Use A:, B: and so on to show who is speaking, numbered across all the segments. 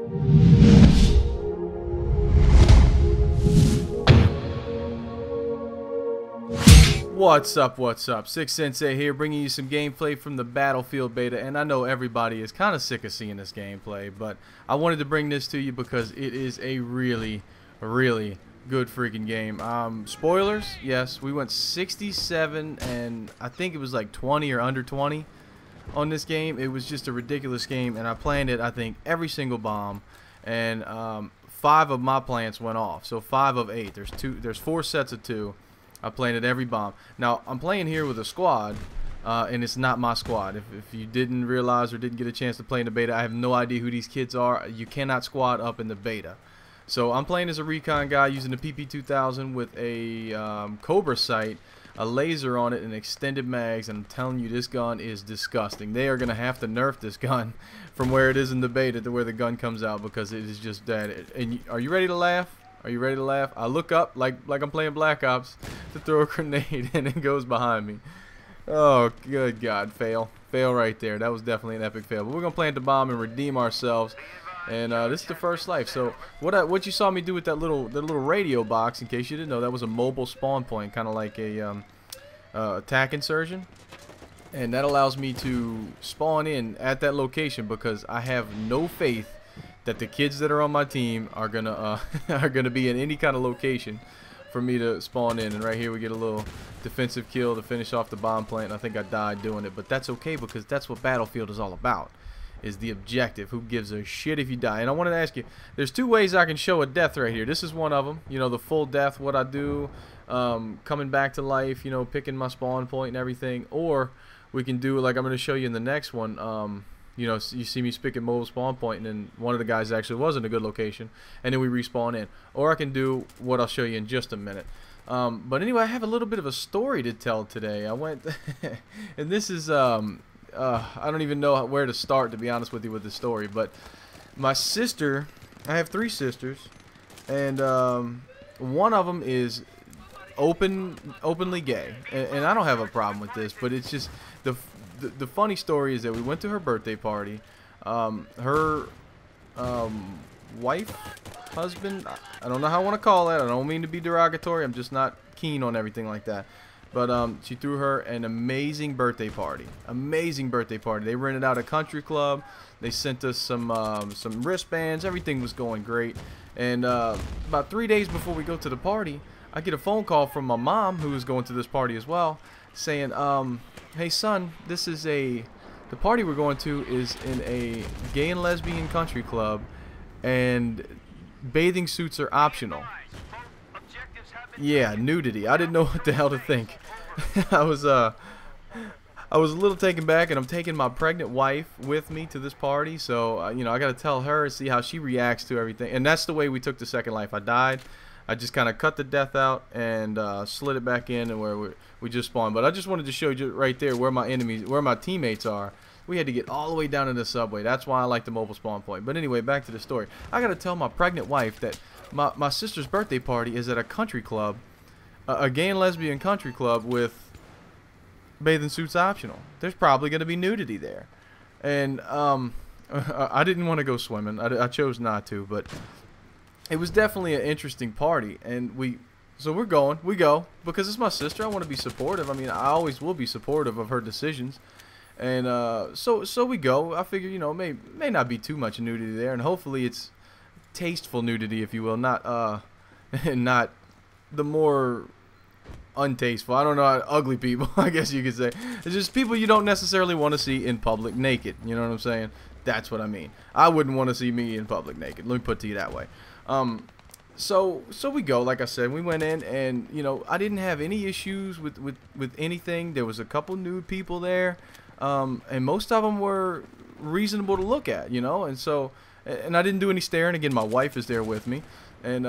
A: What's up, what's up? Sik Sensei here, bringing you some gameplay from the Battlefield beta, and I know everybody is kind of sick of seeing this gameplay, but I wanted to bring this to you because it is a really good freaking game. Spoilers, yes, we went 67 and I think it was like 20 or under 20 on this game. It was just a ridiculous game, and I planted, I think, every single bomb, and 5 of my plants went off, so 5 of 8. There's 4 sets of 2. I planted every bomb. Now, I'm playing here with a squad, and it's not my squad. If you didn't realize or didn't get a chance to play in the beta, I have no idea who these kids are. You cannot squad up in the beta. So I'm playing as a recon guy using the PP2000 with a Cobra sight, a laser on it, and extended mags, and I'm telling you, this gun is disgusting. They are going to have to nerf this gun from where it is in the beta to where the gun comes out, because it is just dead. And are you ready to laugh? Are you ready to laugh? I look up like I'm playing Black Ops to throw a grenade, and it goes behind me. Oh, good God. Fail right there. That was definitely an epic fail. But we're going to plant the bomb and redeem ourselves. And this is the first life. So what you saw me do with that little radio box, in case you didn't know, that was a mobile spawn point, kind of like a attack insurgent. And that allows me to spawn in at that location, because I have no faith that the kids that are on my team are gonna be in any kind of location for me to spawn in. And right here we get a little defensive kill to finish off the bomb plant. I think I died doing it, but that's okay, because that's what Battlefield is all about, is the objective. Who gives a shit if you die? And I wanted to ask you, there's 2 ways I can show a death right here. This is one of them, you know, the full death, what I do, coming back to life, you know, picking my spawn point and everything. Or we can do, like I'm going to show you in the next one, you know, you see me picking mobile spawn point, and then one of the guys actually was in a good location, and then we respawn in. Or I can do what I'll show you in just a minute. But anyway, I have a little bit of a story to tell today. I went, and this is, I don't even know where to start, to be honest with you, with the story. But my sister, I have 3 sisters, and one of them is openly gay, and I don't have a problem with this, but it's just the funny story is that we went to her birthday party. Her wife, husband, I don't know how I want to call that. I don't mean to be derogatory. I'm just not keen on everything like that. But she threw her an amazing birthday party. Amazing birthday party. They rented out a country club. They sent us some wristbands. Everything was going great. And about 3 days before we go to the party, I get a phone call from my mom, who was going to this party as well, saying, hey son, the party we're going to is in a gay and lesbian country club, and bathing suits are optional. Yeah, nudity. I didn't know what the hell to think. I was a little taken back, and I'm taking my pregnant wife with me to this party, so you know, I got to tell her, see how she reacts to everything. And that's the way we took the second life. I died. I just kind of cut the death out and slid it back in, and where we just spawned. But I just wanted to show you right there where my teammates are. We had to get all the way down to the subway. That's why I like the mobile spawn point. But anyway, back to the story. I got to tell my pregnant wife that my sister's birthday party is at a country club, a gay and lesbian country club with bathing suits optional. There's probably going to be nudity there. And I didn't want to go swimming. I chose not to, but it was definitely an interesting party. And we go because it's my sister. I want to be supportive. I mean, I always will be supportive of her decisions. And so we go. I figure, you know, may not be too much nudity there, and hopefully it's tasteful nudity, if you will, not not the more untasteful. I don't know, ugly people, I guess you could say. It's just people you don't necessarily want to see in public naked. You know what I'm saying? That's what I mean. I wouldn't want to see me in public naked. Let me put it to you that way. So we go, like I said, we went in, and you know, I didn't have any issues with anything. There was a couple nude people there, and most of them were reasonable to look at, you know. And so, and I didn't do any staring. Again, my wife is there with me, and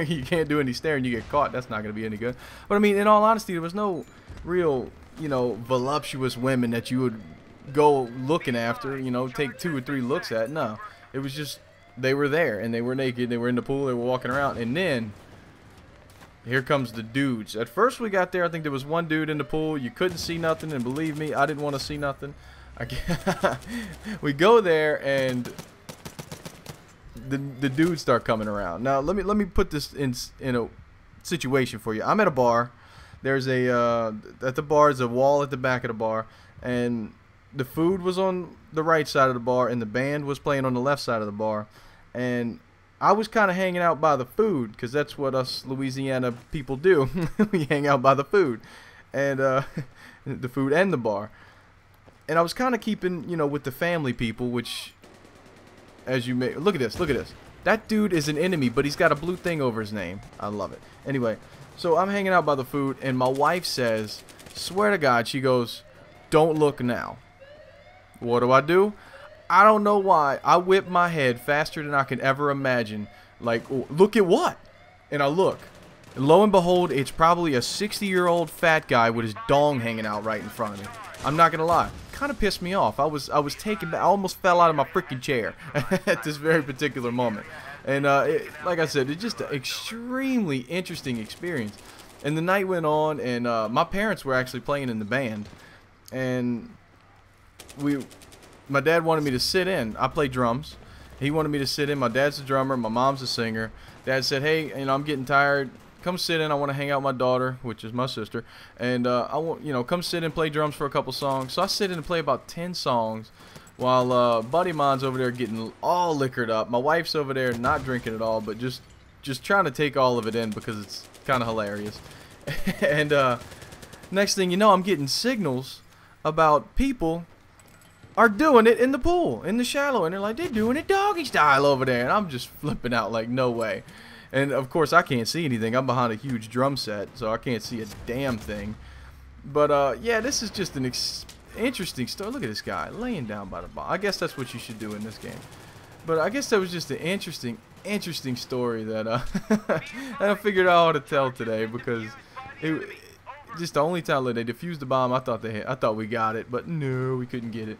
A: you can't do any staring. You get caught. That's not going to be any good. But I mean, in all honesty, there was no real, you know, voluptuous women that you would go looking after, you know, take 2 or 3 looks at. No, it was just, they were there, and they were naked, they were in the pool, they were walking around, and then here comes the dudes. At first we got there, I think there was one dude in the pool. You couldn't see nothing, and believe me, I didn't want to see nothing. We go there, and the dudes start coming around. Now let me put this in a situation for you. I'm at a bar. There's at the bar is a wall at the back of the bar, and the food was on the right side of the bar, and the band was playing on the left side of the bar, and I was kind of hanging out by the food because that's what us Louisiana people do. We hang out by the food, and the food and the bar. And I was kind of keeping, with the family people, which, as you may look at this. That dude is an enemy, but he's got a blue thing over his name. I love it. Anyway, so I'm hanging out by the food, and my wife says, swear to God, she goes, "Don't look now." What do? I don't know why. I whip my head faster than I can ever imagine. Like, oh, look at what? And I look. And lo and behold, it's probably a 60-year-old fat guy with his dong hanging out right in front of me. I'm not gonna lie. Kind of pissed me off. I was taken back. I almost fell out of my freaking chair at this very particular moment. And like I said, it's just an extremely interesting experience. And the night went on, and my parents were actually playing in the band, and my dad wanted me to sit in. I play drums. He wanted me to sit in. My dad's a drummer. My mom's a singer. Dad said, "Hey, I'm getting tired. Come sit in. I want to hang out with my daughter," which is my sister, and I want, come sit and play drums for a couple songs. So I sit in and play about 10 songs, while a buddy of mine's over there getting all liquored up. My wife's over there not drinking at all, but just trying to take all of it in because it's kind of hilarious. And next thing you know, I'm getting signals about people are doing it in the pool, in the shallow, and they're like, they're doing it doggy style over there, and I'm just flipping out like, no way. And of course I can't see anything. I'm behind a huge drum set, so I can't see a damn thing. But yeah, this is just an interesting story. Look at this guy laying down by the bar. I guess that's what you should do in this game. But I guess that was just an interesting story that that I figured out how to tell today, because it just the only time that they defused the bomb, I thought we got it, but no, we couldn't get it.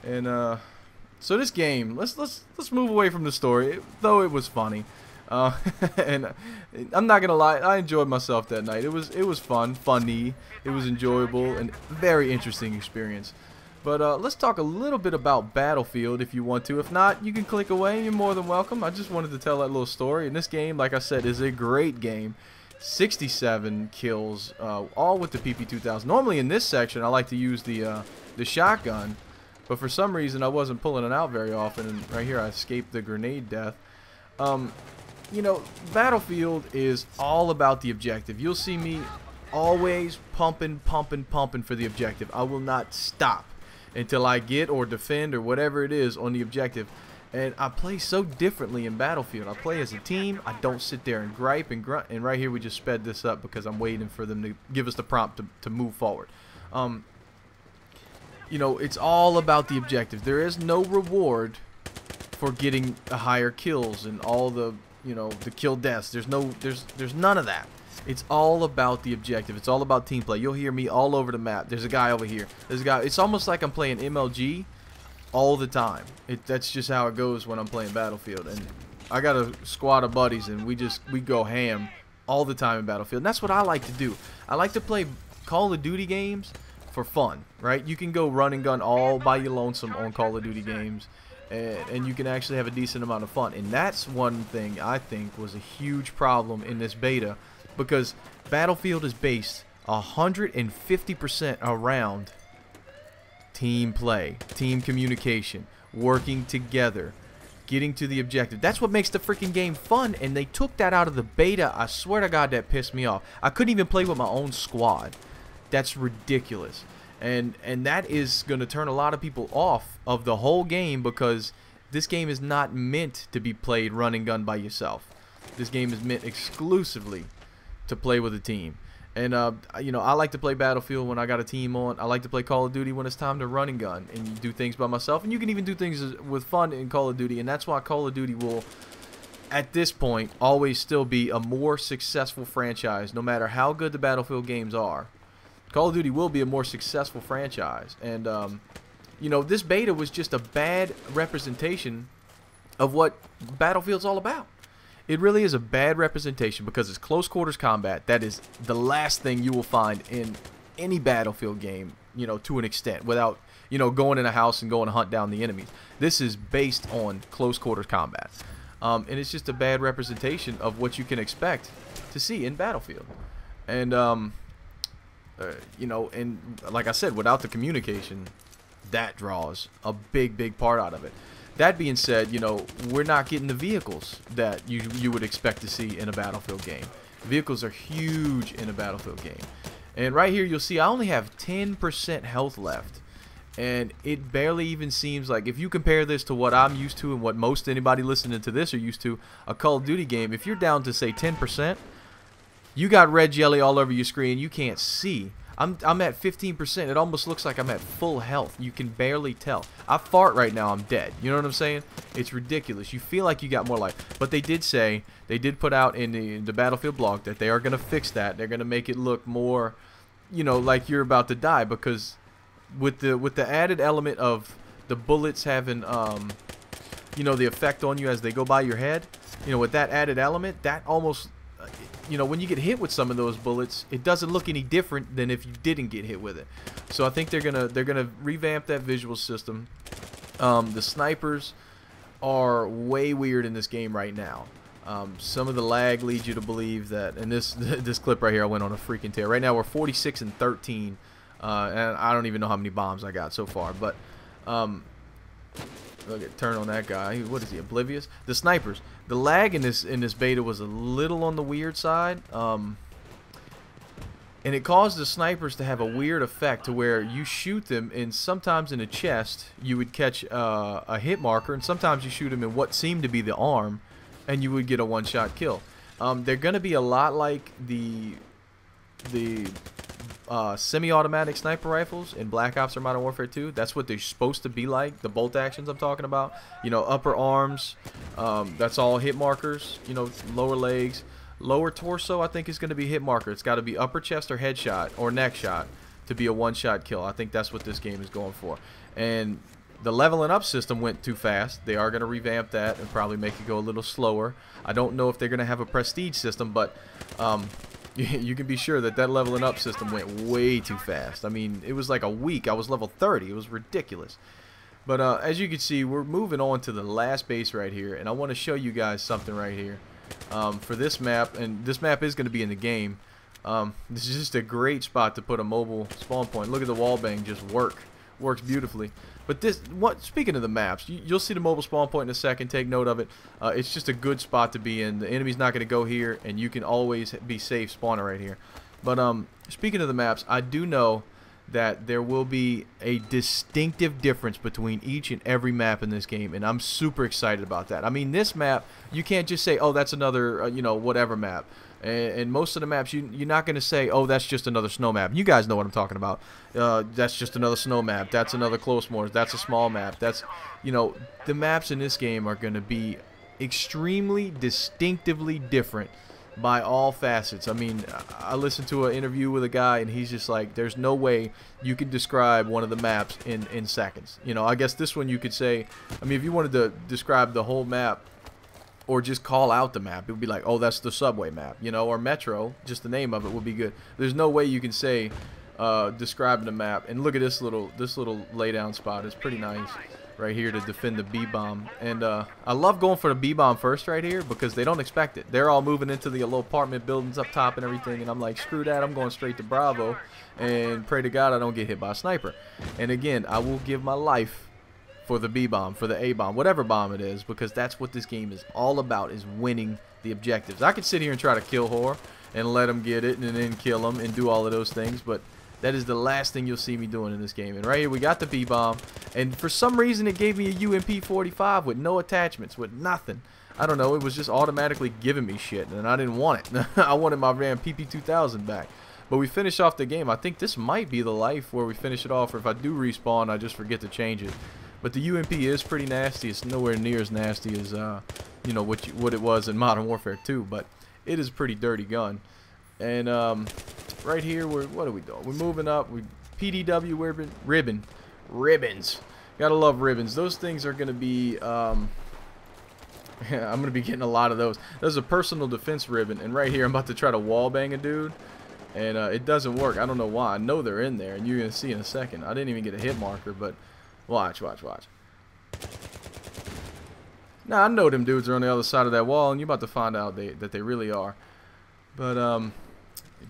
A: And so this game, let's move away from the story, though it was funny. And I'm not gonna lie, I enjoyed myself that night. It was funny, it was enjoyable, and very interesting experience. But let's talk a little bit about Battlefield if you want to. If not, you can click away. You're more than welcome. I just wanted to tell that little story. And this game, like I said, is a great game. 67 kills, all with the PP2000. Normally in this section, I like to use the shotgun, but for some reason I wasn't pulling it out very often. And right here, I escaped the grenade death. Battlefield is all about the objective. You'll see me always pumping for the objective. I will not stop until I get or defend or whatever it is on the objective. And I play so differently in Battlefield. I play as a team. I don't sit there and gripe and grunt. And right here we just sped this up because I'm waiting for them to give us the prompt to move forward. It's all about the objective. There is no reward for getting the higher kills and all the the kill deaths. There's none of that. It's all about the objective. It's all about team play. You'll hear me all over the map. There's a guy over here. There's a guy. It's almost like I'm playing MLG all the time. That's just how it goes when I'm playing Battlefield. And I got a squad of buddies, and we go ham all the time in Battlefield. And that's what I like to do. I like to play Call of Duty games for fun, right? You can go run and gun all by your lonesome on Call of Duty games, and you can actually have a decent amount of fun. And that's one thing I think was a huge problem in this beta, because Battlefield is based 150% around team play, team communication, working together, getting to the objective. That's what makes the freaking game fun, and they took that out of the beta. I swear to God, that pissed me off. I couldn't even play with my own squad. That's ridiculous. And that is going to turn a lot of people off of the whole game, because this game is not meant to be played run and gun by yourself. This game is meant exclusively to play with a team. And I like to play Battlefield when I got a team on. I like to play Call of Duty when it's time to run and gun and you do things by myself. And you can even do things with fun in Call of Duty, and that's why Call of Duty will, at this point, always still be a more successful franchise. No matter how good the Battlefield games are, Call of Duty will be a more successful franchise. And this beta was just a bad representation of what Battlefield's all about. It really is a bad representation, because it's close quarters combat. That is the last thing you will find in any Battlefield game, to an extent, without, going in a house and going to hunt down the enemies. This is based on close quarters combat. and it's just a bad representation of what you can expect to see in Battlefield. And you know, and like I said, without the communication, that draws a big part out of it. That being said, you know, we're not getting the vehicles that you would expect to see in a Battlefield game. Vehicles are huge in a Battlefield game. And right here you'll see I only have 10% health left. And it barely even seems like, if you compare this to what I'm used to and what most anybody listening to this are used to, a Call of Duty game, if you're down to say 10%, you got red jelly all over your screen, you can't see. I'm at 15%. It almost looks like I'm at full health. You can barely tell. I fart right now, I'm dead. You know what I'm saying? It's ridiculous. You feel like you got more life. But they did say, they did put out in the Battlefield blog that they are going to fix that. They're going to make it look more, you know, like you're about to die, because with the added element of the bullets having you know, the effect on you as they go by your head, you know, with that added element, that almost, you know, when you get hit with some of those bullets, it doesn't look any different than if you didn't get hit with it. So I think they're gonna revamp that visual system. The snipers are way weird in this game right now. Some of the lag leads you to believe that, and this clip right here, I went on a freaking tear. Right now we're 46 and 13, and I don't even know how many bombs I got so far. But look at, turn on that guy. What is he, oblivious? The snipers. The lag in this beta was a little on the weird side, and it caused the snipers to have a weird effect to where you shoot them, and sometimes in the chest you would catch a hit marker, and sometimes you shoot them in what seemed to be the arm, and you would get a one-shot kill. They're going to be a lot like the semi-automatic sniper rifles in Black Ops or Modern Warfare 2. That's what they're supposed to be like, the bolt actions I'm talking about. You know, upper arms, that's all hit markers. You know, lower legs, lower torso I think is going to be hit marker. It's got to be upper chest or headshot or neck shot to be a one-shot kill. I think that's what this game is going for. And the leveling up system went too fast. They are going to revamp that and probably make it go a little slower. I don't know if they're going to have a prestige system, but you can be sure that leveling up system went way too fast. I mean, it was like a week. I was level 30. It was ridiculous. But as you can see, we're moving on to the last base right here, and I want to show you guys something right here for this map. And this map is going to be in the game. This is just a great spot to put a mobile spawn point. Look at the wallbang just works beautifully. But speaking of the maps, you'll see the mobile spawn point in a second. Take note of it. It's just a good spot to be in. The enemy's not going to go here, and you can always be safe spawning right here. But speaking of the maps, I do know that there will be a distinctive difference between each and every map in this game, and I'm super excited about that. I mean, this map, you can't just say, oh, that's another, you know, whatever map. And most of the maps, you're not going to say, oh, that's just another snow map. You guys know what I'm talking about. That's just another snow map. That's another close moors. That's a small map. That's, you know, the maps in this game are going to be extremely distinctively different by all facets. I mean, I listened to an interview with a guy, and he's just like, there's no way you could describe one of the maps in seconds. You know, I guess this one you could say, I mean, if you wanted to describe the whole map, or just call out the map, it would be like, oh, that's the subway map, you know, or Metro, just the name of it would be good. There's no way you can say describing the map. And look at this little laydown spot. It's pretty nice right here to defend the B-bomb. And I love going for the B-bomb first right here because they don't expect it. They're all moving into the little apartment buildings up top and everything, and I'm like, screw that, I'm going straight to Bravo and pray to God I don't get hit by a sniper. And again, I will give my life for the B-bomb, for the A-bomb, whatever bomb it is, because that's what this game is all about, is winning the objectives. I could sit here and try to kill Whore and let him get it and then kill him and do all of those things, but that is the last thing you'll see me doing in this game. And right here we got the B-bomb, and for some reason it gave me a UMP-45 with no attachments, with nothing. I don't know, it was just automatically giving me shit, and I didn't want it. I wanted my Ram PP2000 back. But we finish off the game. I think this might be the life where we finish it off, or if I do respawn, I just forget to change it. But the UMP is pretty nasty. It's nowhere near as nasty as you know, what it was in Modern Warfare 2, but it is a pretty dirty gun. And right here, what are we doing? We're moving up. We PDW ribbons. Gotta love ribbons. Those things are gonna be I'm gonna be getting a lot of those. There's a personal defense ribbon, and right here I'm about to try to wallbang a dude, and it doesn't work. I don't know why. I know they're in there, and you're gonna see in a second. I didn't even get a hit marker, but watch. Now, I know them dudes are on the other side of that wall, and you're about to find out that they really are. But,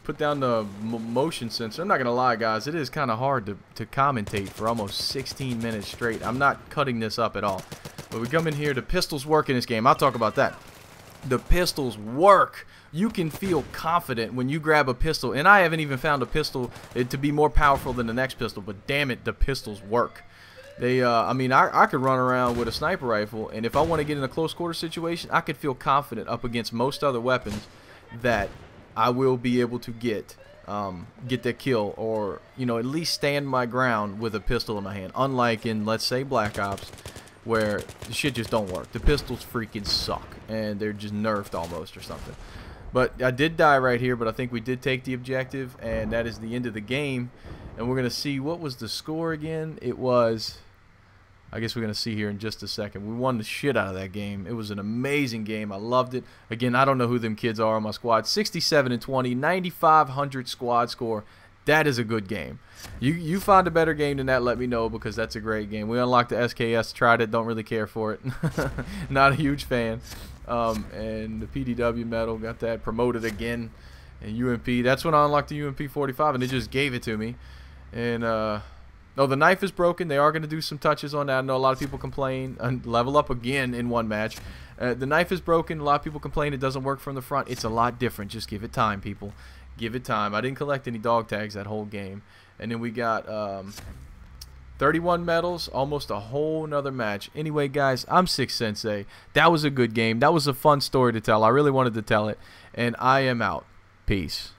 A: put down the motion sensor. I'm not going to lie, guys. It is kind of hard to commentate for almost 16 minutes straight. I'm not cutting this up at all. But we come in here. The pistols work in this game. I'll talk about that. The pistols work. You can feel confident when you grab a pistol. And I haven't even found a pistol to be more powerful than the next pistol. But damn it, the pistols work. They, I mean, I could run around with a sniper rifle, and if I want to get in a close quarter situation, I could feel confident up against most other weapons that I will be able to get that kill, or at least stand my ground with a pistol in my hand. Unlike in, let's say, Black Ops, where the shit just don't work. The pistols freaking suck, and they're just nerfed almost or something. But I did die right here, but I think we did take the objective, and that is the end of the game. And we're gonna see what was the score again. It was, I guess we're going to see here in just a second. We won the shit out of that game. It was an amazing game. I loved it. Again, I don't know who them kids are on my squad. 67-20, 9,500 squad score. That is a good game. You find a better game than that, let me know, because that's a great game. We unlocked the SKS, tried it, don't really care for it. Not a huge fan. And the PDW medal, got that promoted again. And UMP, that's when I unlocked the UMP 45, and it just gave it to me. And, no, the knife is broken. They are going to do some touches on that. I know a lot of people complain. Level up again in one match. The knife is broken. A lot of people complain it doesn't work from the front. It's a lot different. Just give it time, people. Give it time. I didn't collect any dog tags that whole game. And then we got 31 medals. Almost a whole nother match. Anyway, guys, I'm Sik Sensei. That was a good game. That was a fun story to tell. I really wanted to tell it. And I am out. Peace.